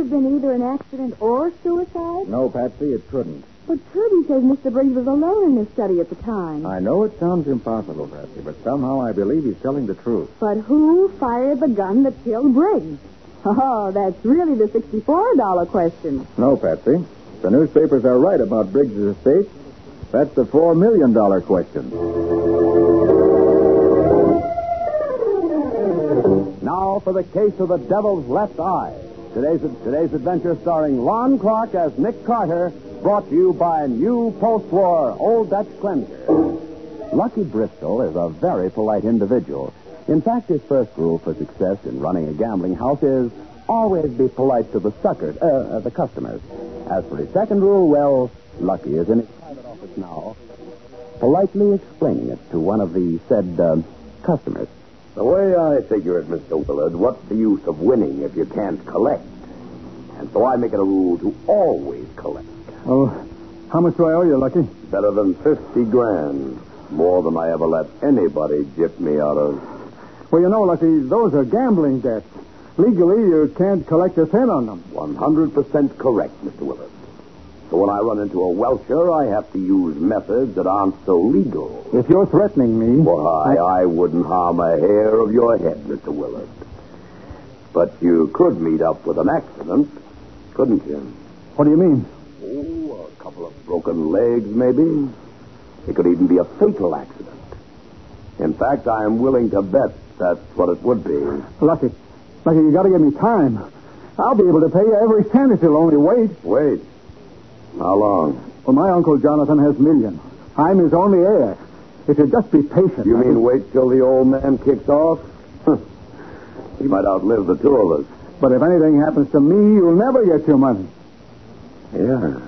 have been either an accident or suicide? No, Patsy, it couldn't. But Trudy says Mr. Briggs was alone in his study at the time. I know it sounds impossible, Patsy, but somehow I believe he's telling the truth. But who fired the gun that killed Briggs? Oh, that's really the $64 question. No, Patsy. The newspapers are right about Briggs' estate. That's the $4 million question. Now for the case of the Devil's Left Eye. Today's adventure starring Lon Clark as Nick Carter, brought to you by new post-war Old Dutch cleanser. Lucky Bristol is a very polite individual. In fact, his first rule for success in running a gambling house is always be polite to the customers. As for his second rule, well, Lucky is in his private office now, politely explaining it to one of the said customers. The way I figure it, Mr. Willard, what's the use of winning if you can't collect? And so I make it a rule to always collect. Oh, how much do I owe you, Lucky? Better than 50 grand. More than I ever let anybody gyp me out of. Well, you know, Lucky, those are gambling debts. Legally, you can't collect a cent on them. 100% correct, Mr. Willard. So when I run into a welcher, I have to use methods that aren't so legal. If you're threatening me... Why, I wouldn't harm a hair of your head, Mr. Willard. But you could meet up with an accident, couldn't you? What do you mean? Oh, a couple of broken legs, maybe. It could even be a fatal accident. In fact, I am willing to bet that's what it would be. Lucky, you gotta give me time. I'll be able to pay you every cent if you'll only wait. Wait. How long? Well, my Uncle Jonathan has millions. I'm his only heir. If you'd just be patient... You mean wait till the old man kicks off? He might outlive the two of us. But if anything happens to me, you'll never get your money. Yeah,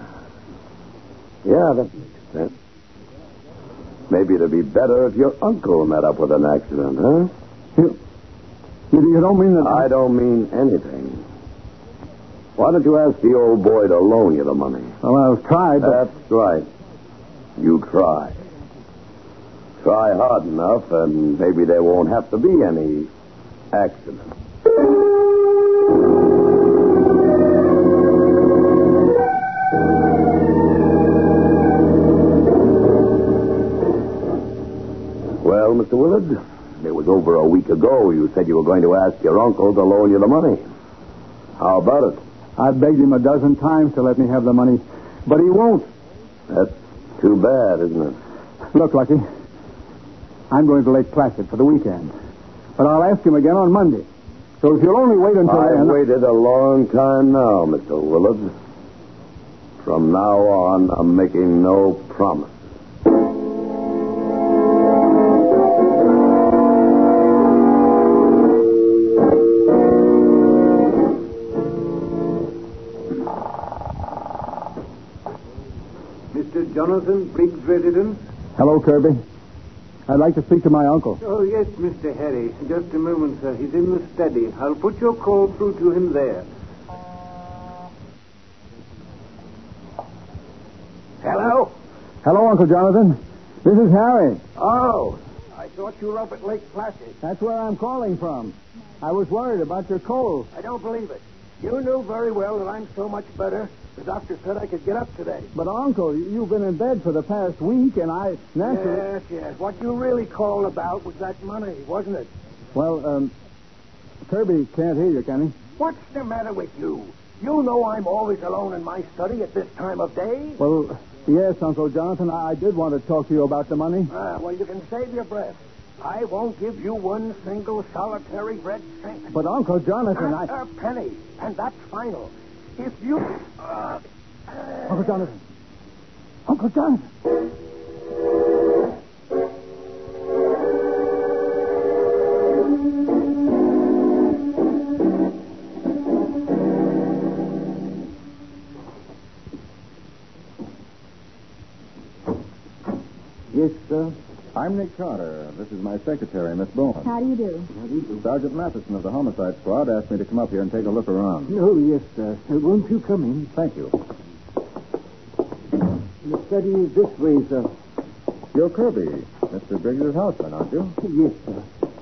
that makes sense. Maybe it'd be better if your uncle met up with an accident, huh? You don't mean that... I don't mean anything. Why don't you ask the old boy to loan you the money? Well, I'll try, but... That's right. You try. Try hard enough, and maybe there won't have to be any accident. Well, Mr. Willard, it was over a week ago you said you were going to ask your uncle to loan you the money. How about it? I've begged him a dozen times to let me have the money, but he won't. That's too bad, isn't it? Look, Lucky, I'm going to Lake Placid for the weekend, but I'll ask him again on Monday. So if you'll only wait until then... I've waited a long time now, Mr. Willard. From now on, I'm making no promise. Mr. Jonathan Briggs' residence? Hello, Kirby. I'd like to speak to my uncle. Oh, yes, Mr. Harry. Just a moment, sir. He's in the study. I'll put your call through to him there. Hello? Hello, Uncle Jonathan. This is Harry. Oh, I thought you were up at Lake Placid. That's where I'm calling from. I was worried about your cold. I don't believe it. You knew very well that I'm so much better. The doctor said I could get up today. But, Uncle, you've been in bed for the past week, and I naturally... Yes. What you really called about was that money, wasn't it? Well, Kirby can't hear you, can he? What's the matter with you? You know I'm always alone in my study at this time of day. Well, yes, Uncle Jonathan, I did want to talk to you about the money. Well, you can save your breath. I won't give you one single solitary red cent. But, Uncle Jonathan, Not a penny, and that's final. If you... Uncle Jonathan. Uncle Jonathan. Yes, sir. I'm Nick Carter. This is my secretary, Miss Bowen. How do you do? Sergeant Matheson of the homicide squad asked me to come up here and take a look around. Oh, yes, sir. Won't you come in? Thank you. The study is this way, sir. You're Kirby, Mr. Briggs' houseman, aren't you? Yes, sir.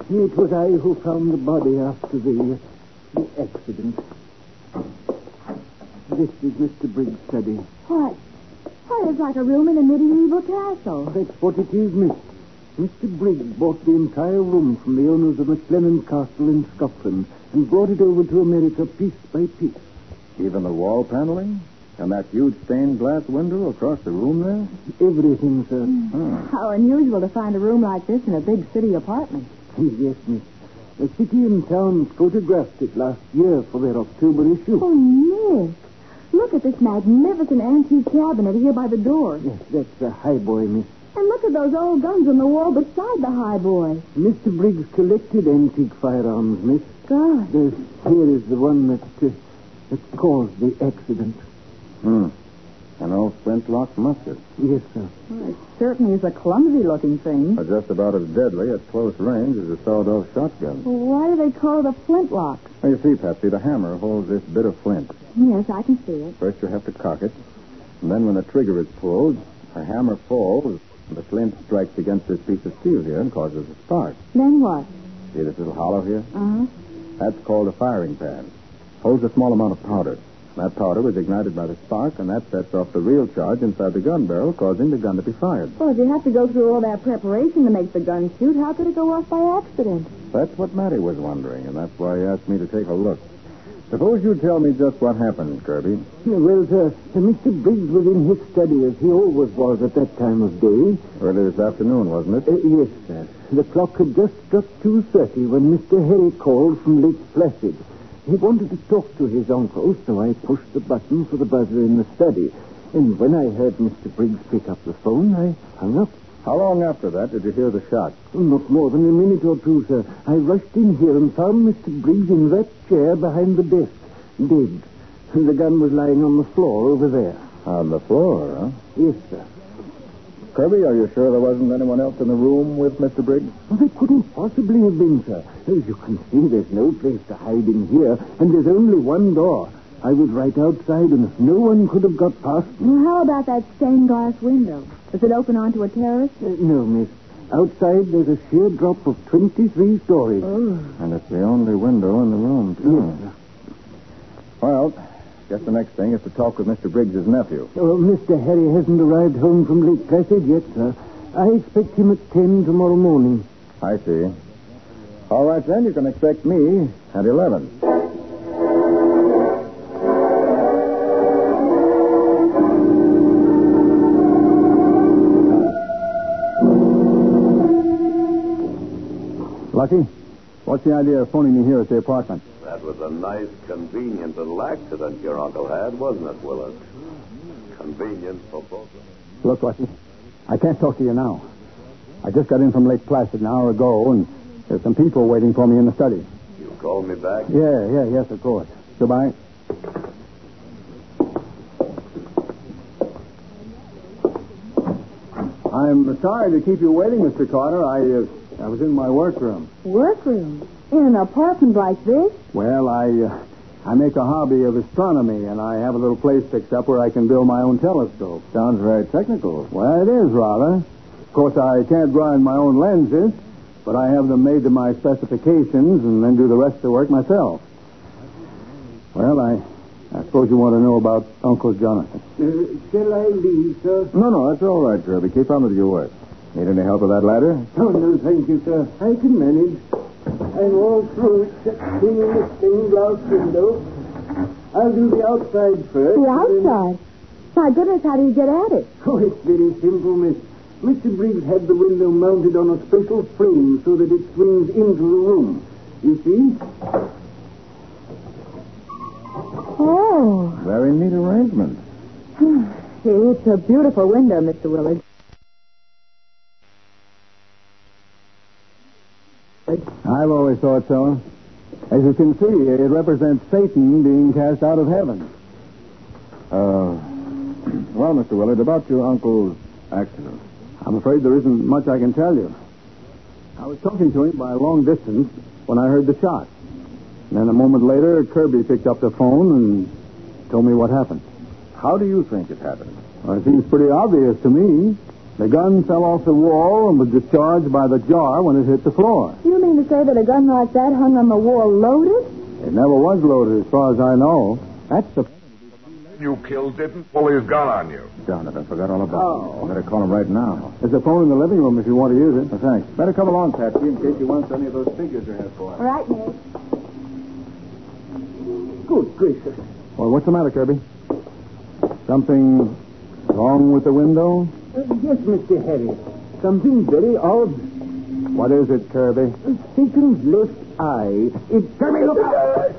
It was I who found the body after the accident. This is Mr. Briggs' study. What? Why, it's like a room in a medieval castle. That's what it is, miss. Mr. Briggs bought the entire room from the owners of McLennan Castle in Scotland and brought it over to America piece by piece. Even the wall paneling? And that huge stained glass window across the room there? Everything, sir. How unusual to find a room like this in a big city apartment. Yes, miss. The city and town photographed it last year for their October issue. Oh, Nick. Look at this magnificent antique cabinet here by the door. Yes, that's a highboy, miss. And look at those old guns on the wall beside the highboy. Mr. Briggs collected antique firearms, miss. God. Here is the one that caused the accident. An old flintlock musket. Yes, sir. Well, it certainly is a clumsy-looking thing. But just about as deadly at close range as a sawed-off shotgun. Well, why do they call it a flintlock? Now, you see, Patsy, the hammer holds this bit of flint. Yes, I can see it. First you have to cock it, and then when the trigger is pulled, the hammer falls, and the flint strikes against this piece of steel here and causes a spark. Then what? See this little hollow here? Uh-huh. That's called a firing pan. Holds a small amount of powder. That powder is ignited by the spark, and that sets off the real charge inside the gun barrel, causing the gun to be fired. Well, if you have to go through all that preparation to make the gun shoot, how could it go off by accident? That's what Matty was wondering, and that's why he asked me to take a look. Suppose you tell me just what happened, Kirby. Well, sir, Mr. Briggs was in his study, as he always was at that time of day. Early this afternoon, wasn't it? Yes, sir. The clock had just struck 2:30 when Mr. Harry called from Lake Placid. He wanted to talk to his uncle, so I pushed the button for the buzzer in the study. And when I heard Mr. Briggs pick up the phone, I hung up. How long after that did you hear the shot? Not more than a minute or two, sir. I rushed in here and found Mr. Briggs in that chair behind the desk, dead. And the gun was lying on the floor over there. On the floor, huh? Yes, sir. Kirby, are you sure there wasn't anyone else in the room with Mr. Briggs? Well, there couldn't possibly have been, sir. As you can see, there's no place to hide in here, and there's only one door. I was right outside, and no one could have got past me. Well, how about that stained glass window? Does it open onto a terrace? No, miss. Outside, there's a sheer drop of 23 stories. Oh. And it's the only window in the room, too. Yes, sir. Well, guess the next thing is to talk with Mr. Briggs' nephew. Oh, Mr. Harry hasn't arrived home from Lake Placid yet, sir. I expect him at 10 tomorrow morning. I see. All right, then, you can expect me at 11. Lucky, what's the idea of phoning me here at the apartment? That was a nice, convenient little accident your uncle had, wasn't it, Willard? Convenient for both of us. Look, Lucky, I can't talk to you now. I just got in from Lake Placid an hour ago, and there's some people waiting for me in the study. You called me back? Yes, of course. Goodbye. I'm sorry to keep you waiting, Mr. Carter. I was in my workroom. Workroom? In an apartment like this? Well, I make a hobby of astronomy, and I have a little place fixed up where I can build my own telescope. Sounds very technical. Well, it is, rather. Of course, I can't grind my own lenses, but I have them made to my specifications and then do the rest of the work myself. Well, I suppose you want to know about Uncle Jonathan. Shall I leave, sir? No, that's all right, Kirby. Keep on with your work. Need any help with that ladder? Oh, no, thank you, sir. I can manage. I'm all through except cleaning the stained glass window. I'll do the outside first. The outside? My goodness, how do you get at it? Oh, it's very simple, miss. Mr. Briggs had the window mounted on a special frame so that it swings into the room. You see? Oh. Very neat arrangement. It's a beautiful window, Mr. Willard. I've always thought so. As you can see, it represents Satan being cast out of heaven. Well, Mr. Willard, about your uncle's accident. I'm afraid there isn't much I can tell you. I was talking to him by a long distance when I heard the shot. And then a moment later, Kirby picked up the phone and told me what happened. How do you think it happened? Well, it seems pretty obvious to me. The gun fell off the wall and was discharged by the jar when it hit the floor. You mean to say that a gun like that hung on the wall loaded? It never was loaded, as far as I know. That's the... you killed didn't pull his gun on you. Darn it, I forgot all about it. Better call him right now. There's a phone in the living room if you want to use it. Oh, thanks. Better come along, Patsy, in case you want any of those figures you have for us. All right, Nick. Good gracious. Well, what's the matter, Kirby? Something wrong with the window? Yes, Mr. Harry. Something very odd. What is it, Kirby? Satan's left eye. It... Kirby, look out!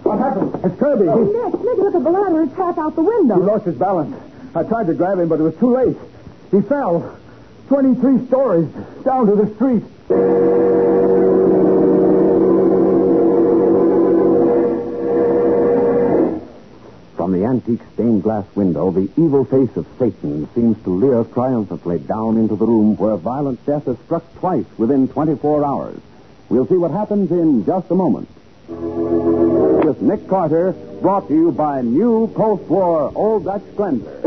What happened? It's Kirby. Oh, Nick, look at the ladder. It's half out the window. He lost his balance. I tried to grab him, but it was too late. He fell. 23 stories down to the street. From the antique stained glass window, the evil face of Satan seems to leer triumphantly down into the room where violent death has struck twice within 24 hours. We'll see what happens in just a moment. With Nick Carter, brought to you by new post-war Old Dutch cleanser.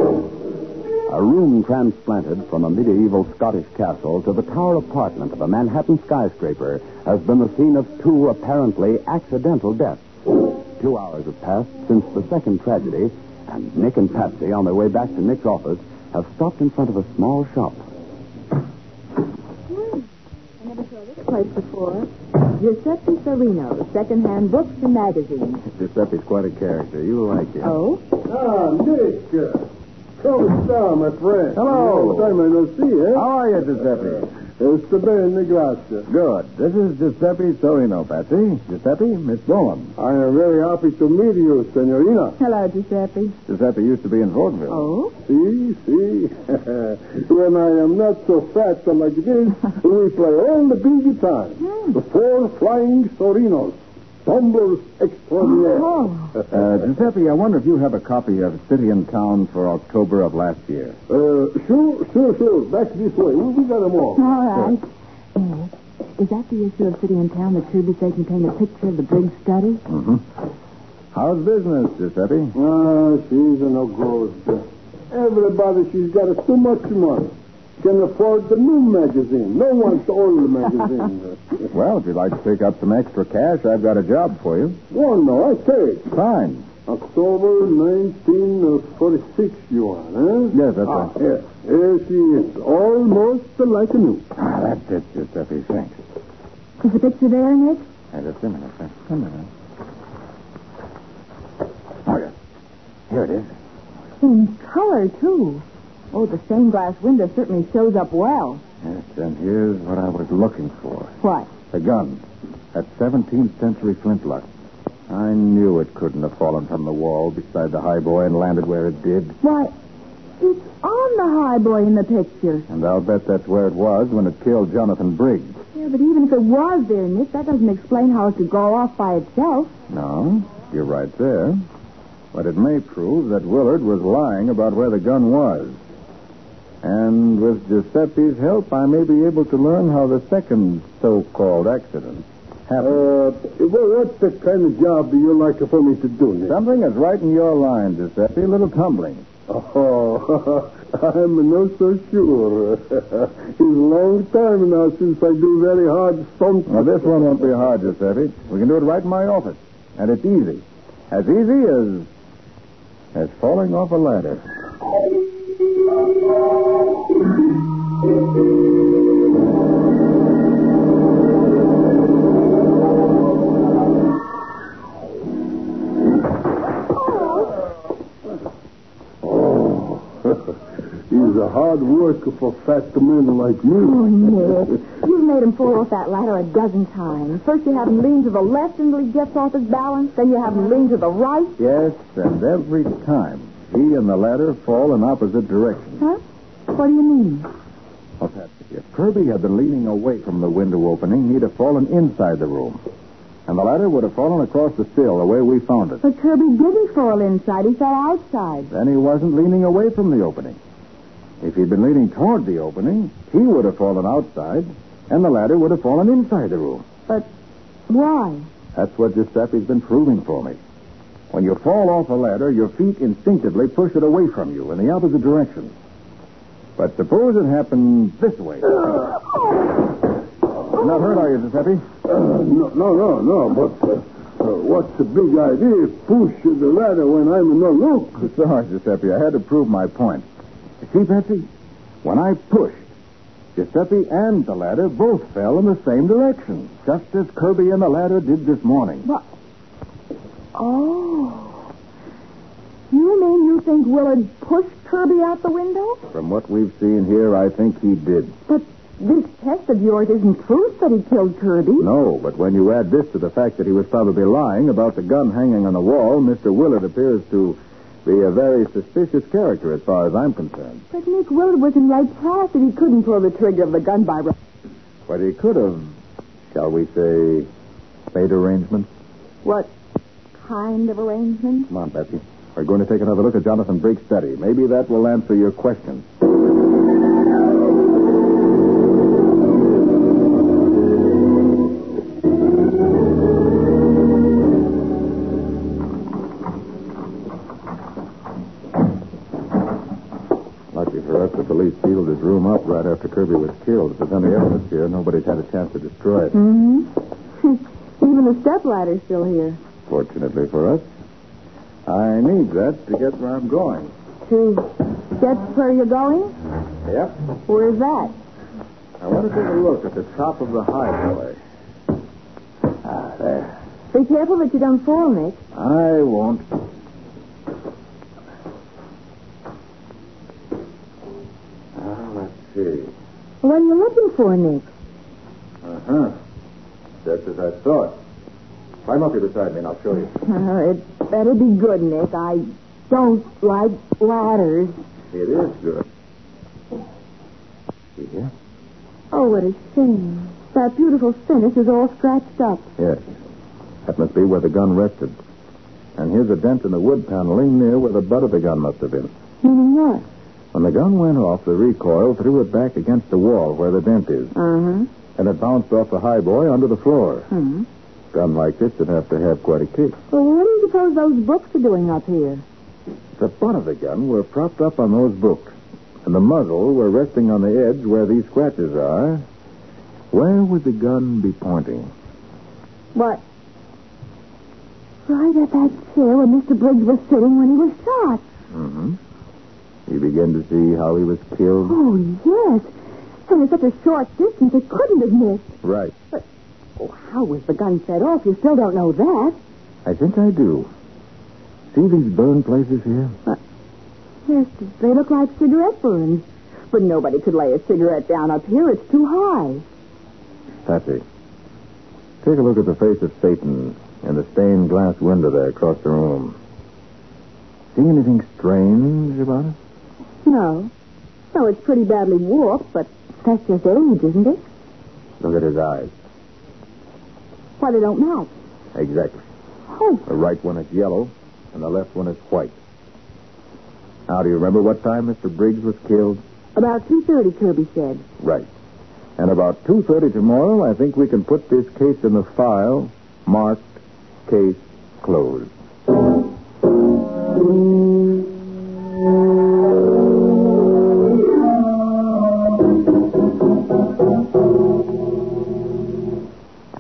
A room transplanted from a medieval Scottish castle to the tower apartment of a Manhattan skyscraper has been the scene of two apparently accidental deaths. 2 hours have passed since the second tragedy, and Nick and Patsy, on their way back to Nick's office, have stopped in front of a small shop. I never saw this place before. Giuseppe Serino, second-hand books and magazines. Giuseppe's quite a character. You'll like him. Oh? Ah, Nick. Come down, my friend. Hello. Long time I no see, eh? How are you, Giuseppe? Sto bene, grazie. Good. This is Giuseppe Serino, Patsy. Giuseppe, Miss Bowen. I am very happy to meet you, Senorina. Hello, Giuseppe. Giuseppe used to be in vaudeville. Oh? See. When I am not so fat like this, we play all the big time. The 4 flying Sorinos. Tumblers extraordinaire. Oh. Giuseppe, I wonder if you have a copy of City and Town for October of last year. Sure. Back this way. We got them all. All right. Is that the issue of City and Town that Kirby said contained a picture of the Briggs study? Mm-hmm. How's business, Giuseppe? She's a no good. Everybody, she's got too much money. Can afford the new magazine. No one's the old magazine. Well, if you'd like to pick up some extra cash, I've got a job for you. Oh, no, I take. Fine. October 1946 you are, eh? Yes, that's right. Here she is. Almost like a new. That's it, Giuseppe. Thanks. Is the picture there, Nick? Hey, just a minute. Come here. Oh, yeah. Here it is. In color, too. Oh, the stained glass window certainly shows up well. Yes, and here's what I was looking for. What? A gun. That 17th century flintlock. I knew it couldn't have fallen from the wall beside the highboy and landed where it did. Why, it's on the highboy in the picture. And I'll bet that's where it was when it killed Jonathan Briggs. Yeah, but even if it was there, Nick, that doesn't explain how it could go off by itself. No, you're right there. But it may prove that Willard was lying about where the gun was. And with Giuseppe's help, I may be able to learn how the second so-called accident happened. What kind of job do you like for me to do, Nick? Something that's right in your line, Giuseppe. A little tumbling. Oh, I'm not so sure. It's a long time now since I do very hard stunts. Well, this one won't be hard, Giuseppe. We can do it right in my office. And it's easy. As easy as falling off a ladder. He's a hard worker for fat men like me. Oh, Nick, you've made him fall off that ladder a dozen times. First you have him lean to the left until he gets off his balance. Then you have him lean to the right. Yes, and every time he and the ladder fall in opposite directions. Huh? What do you mean? Well, Patsy, if Kirby had been leaning away from the window opening, he'd have fallen inside the room. And the ladder would have fallen across the sill the way we found it. But Kirby didn't fall inside. He fell outside. Then he wasn't leaning away from the opening. If he'd been leaning toward the opening, he would have fallen outside, and the ladder would have fallen inside the room. But why? That's what Giuseppe's been proving for me. When you fall off a ladder, your feet instinctively push it away from you in the opposite direction. But suppose it happened this way. You're not hurt, are you, Giuseppe? No, but What's the big idea? Push the ladder when I'm in no look. Sorry, Giuseppe. I had to prove my point. You see, Patsy? When I pushed, Giuseppe and the ladder both fell in the same direction, just as Kirby and the ladder did this morning. What? Oh. You mean you think Willard pushed Kirby out the window? From what we've seen here, I think he did. But this test of yours isn't proof that he killed Kirby. No, but when you add this to the fact that he was probably lying about the gun hanging on the wall, Mr. Willard appears to be a very suspicious character as far as I'm concerned. But Nick Willard was in right class that he couldn't pull the trigger of the gun by... But he could have, shall we say, made arrangements. What kind of arrangement? Come on, Patsy. We're going to take another look at Jonathan Brake's study. Maybe that will answer your question. Lucky for us, the police sealed his room up right after Kirby was killed. If there's any evidence here, nobody's had a chance to destroy it. Mm-hmm. Even the stepladder's still here. Fortunately for us. I need that to get where I'm going. To get where you're going? Yep. Where's that? I want to take a look at the top of the highway. There. Be careful that you don't fall, Nick. I won't. Let's see. What are you looking for, Nick? Uh-huh. Just as I thought. Climb up here beside me and I'll show you. It better be good, Nick. I don't like ladders. It is good. See here? Oh, what a shame. That beautiful finish is all scratched up. Yes. That must be where the gun rested. And here's a dent in the wood paneling near where the butt of the gun must have been. Meaning what? When the gun went off, the recoil threw it back against the wall where the dent is. Uh-huh. And it bounced off the highboy onto the floor. Uh-huh. A gun like this would have to have quite a kick. Well, what do you suppose those books are doing up here? The butt of the gun were propped up on those books, and the muzzle were resting on the edge where these scratches are. Where would the gun be pointing? What? Right at that chair where Mr. Briggs was sitting when he was shot. Mm-hmm. You begin to see how he was killed? Oh, yes. And at such a short distance, it couldn't have missed. Right. But, how was the gun set off? You still don't know that. I think I do. See these burn places here? Yes, they look like cigarette burns. But nobody could lay a cigarette down up here. It's too high. Patsy, take a look at the face of Satan in the stained glass window there across the room. See anything strange about it? No. No, it's pretty badly warped, but that's just age, isn't it? Look at his eyes. Why, they don't match. Exactly. Oh. The right one is yellow, and the left one is white. Now, do you remember what time Mr. Briggs was killed? About 2:30, Kirby said. Right. And about 2:30 tomorrow, I think we can put this case in the file, marked case closed.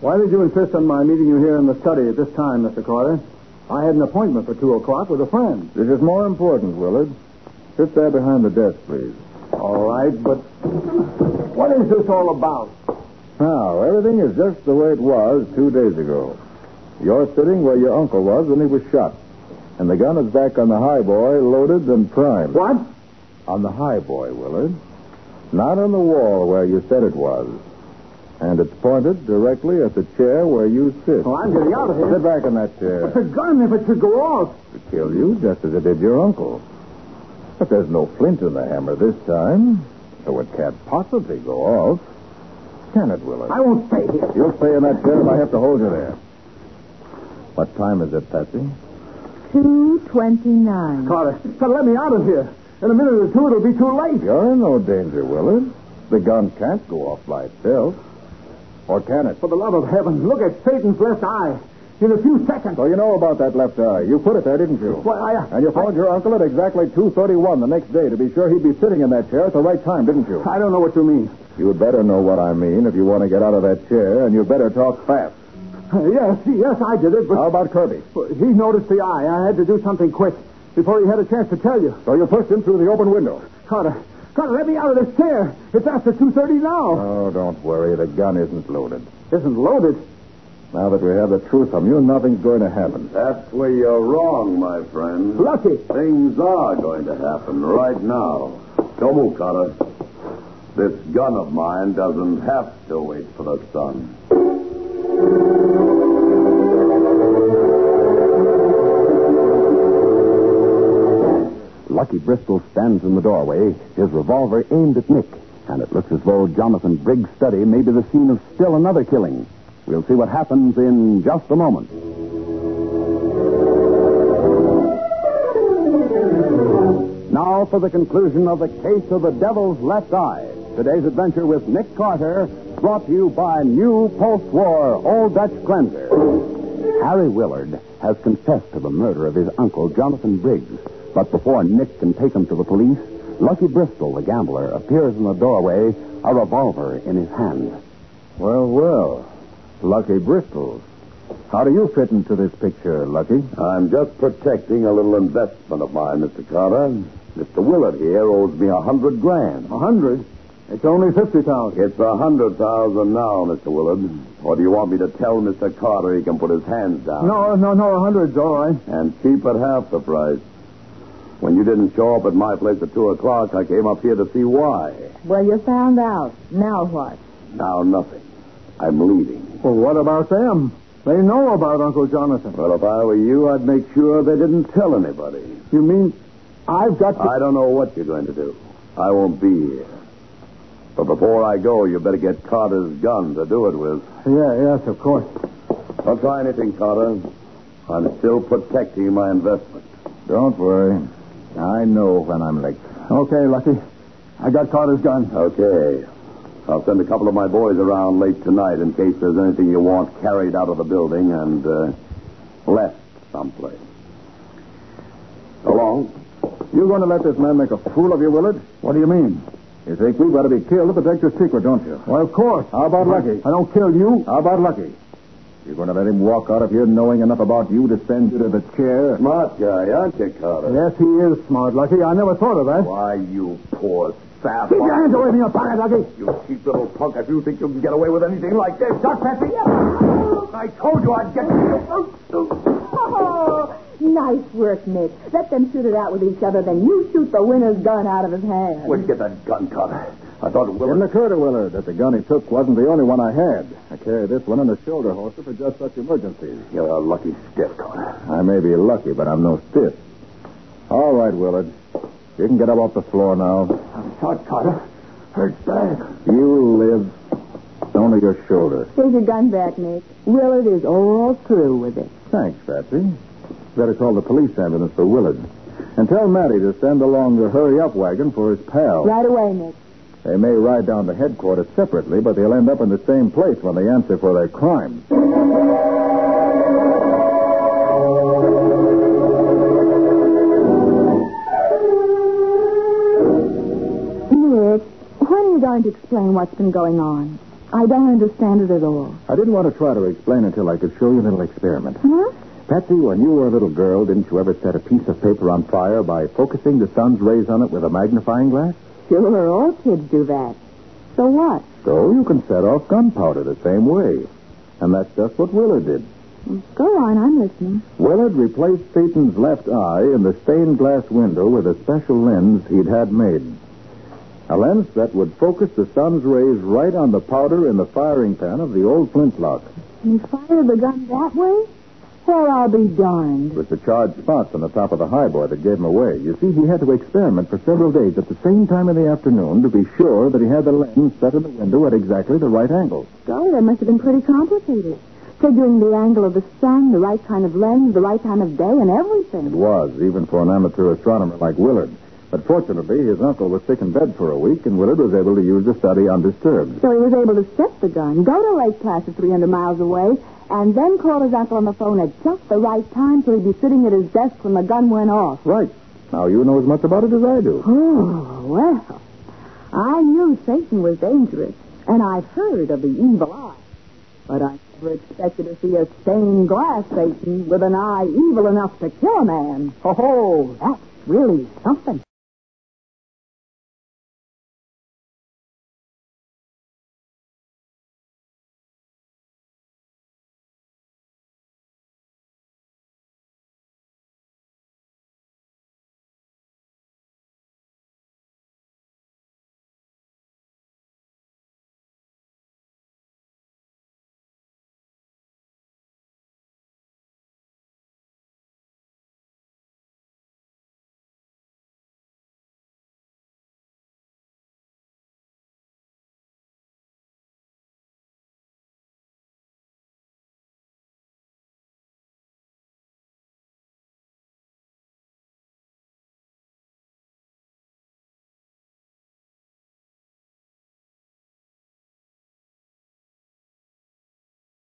Why did you insist on my meeting you here in the study at this time, Mr. Carter? I had an appointment for 2 o'clock with a friend. This is more important, Willard. Sit there behind the desk, please. All right, but what is this all about? Now, everything is just the way it was 2 days ago. You're sitting where your uncle was when he was shot. And the gun is back on the highboy, loaded and primed. What? On the highboy, Willard. Not on the wall where you said it was. And it's pointed directly at the chair where you sit. Oh, I'm getting out of here. Sit back in that chair. But the gun, if it should go off. To kill you, just as it did your uncle. But there's no flint in the hammer this time, so it can't possibly go off. Can it, Willard? I won't stay here. You'll stay in that chair if I have to hold you there. What time is it, Patsy? 2:29. Carter, let me out of here. In a minute or two, it'll be too late. You're in no danger, Willard. The gun can't go off by itself. Or can it? For the love of heaven, look at Satan's left eye. In a few seconds. So you know about that left eye. You put it there, didn't you? Well, And you phoned your uncle at exactly 2:31 the next day to be sure he'd be sitting in that chair at the right time, didn't you? I don't know what you mean. You'd better know what I mean if you want to get out of that chair, and you better talk fast. Yes, I did it, but... How about Kirby? He noticed the eye. I had to do something quick before he had a chance to tell you. So you pushed him through the open window. Carter, let me out of this chair. It's after 2:30 now. Oh, don't worry. The gun isn't loaded. Isn't loaded? Now that we have the truth from you, nothing's going to happen. That's where you're wrong, my friend. Lucky. Things are going to happen right now. Don't move, Carter. This gun of mine doesn't have to wait for the sun. Lucky Bristol stands in the doorway, his revolver aimed at Nick, and it looks as though Jonathan Briggs' study may be the scene of still another killing. We'll see what happens in just a moment. Now for the conclusion of the case of the Devil's Left Eye. Today's adventure with Nick Carter, brought to you by new post-war Old Dutch Cleanser. Harry Willard has confessed to the murder of his uncle, Jonathan Briggs. But before Nick can take him to the police, Lucky Bristol, the gambler, appears in the doorway, a revolver in his hand. Well. Lucky Bristol. How do you fit into this picture, Lucky? I'm just protecting a little investment of mine, Mr. Carter. Mr. Willard here owes me $100,000. 100? It's only 50,000. It's 100,000 now, Mr. Willard. Or do you want me to tell Mr. Carter he can put his hands down? No, 100's all right. And cheap at half the price. When you didn't show up at my place at 2 o'clock, I came up here to see why. Well, you found out. Now what? Now nothing. I'm leaving. Well, what about them? They know about Uncle Jonathan. Well, if I were you, I'd make sure they didn't tell anybody. You mean I've got to... I don't know what you're going to do. I won't be here. But before I go, you better get Carter's gun to do it with. Yes, of course. Don't try anything, Carter. I'm still protecting my investment. Don't worry. I know when I'm late. Okay, Lucky. I got Carter's gun. Okay. I'll send a couple of my boys around late tonight in case there's anything you want carried out of the building and left someplace. So long. You going to let this man make a fool of you, Willard? What do you mean? You think we've got to be killed to protect your secret, don't you? Well, of course. How about Lucky? I don't kill you. How about Lucky? You're going to let him walk out of here knowing enough about you to send you to the chair? Smart guy, aren't you, Carter? Yes, he is smart, Lucky. I never thought of that. Why, you poor sap. Keep your hands away from your pocket, Lucky. You cheap little punk, if you think you can get away with anything like this. Duck, Patsy. I told you I'd get you. Oh, nice work, Nick. Let them shoot it out with each other, then you shoot the winner's gun out of his hand. Where'd you get that gun, Carter? I thought Didn't Willard... occur to Willard that the gun he took wasn't the only one I had. I carry this one in a shoulder holster for just such emergencies. You're a lucky stiff, Carter. I may be lucky, but I'm no stiff. All right, Willard. You can get up off the floor now. I'm shot, Carter. Hurts bad. You live. Only your shoulder. Take your gun back, Nick. Willard is all through with it. Thanks, Patsy. Better call the police ambulance for Willard. And tell Matty to send along the hurry-up wagon for his pal. Right away, Nick. They may ride down to headquarters separately, but they'll end up in the same place when they answer for their crimes. Nick, when are you going to explain what's been going on? I don't understand it at all. I didn't want to try to explain until I could show you a little experiment. Huh? Patsy, when you were a little girl, didn't you ever set a piece of paper on fire by focusing the sun's rays on it with a magnifying glass? Sure, all kids do that. So what? So you can set off gunpowder the same way. And that's just what Willard did. Go on, I'm listening. Willard replaced Satan's left eye in the stained glass window with a special lens he'd had made. A lens that would focus the sun's rays right on the powder in the firing pan of the old flintlock. He fired the gun that way? Well, I'll be darned. It was the charged spots on the top of the highboy that gave him away. You see, he had to experiment for several days at the same time in the afternoon to be sure that he had the lens set in the window at exactly the right angle. Golly, that must have been pretty complicated. Figuring the angle of the sun, the right kind of lens, the right time of day, and everything. It was, even for an amateur astronomer like Willard. But fortunately, his uncle was sick in bed for a week, and Willard was able to use the study undisturbed. So he was able to set the gun, go to Lake Placid 300 miles away, and then call his uncle on the phone at just the right time so he'd be sitting at his desk when the gun went off. Right. Now you know as much about it as I do. Oh, well. I knew Satan was dangerous, and I've heard of the evil eye. But I Never expected to see a stained glass Satan with an eye evil enough to kill a man. Oh, that's really something.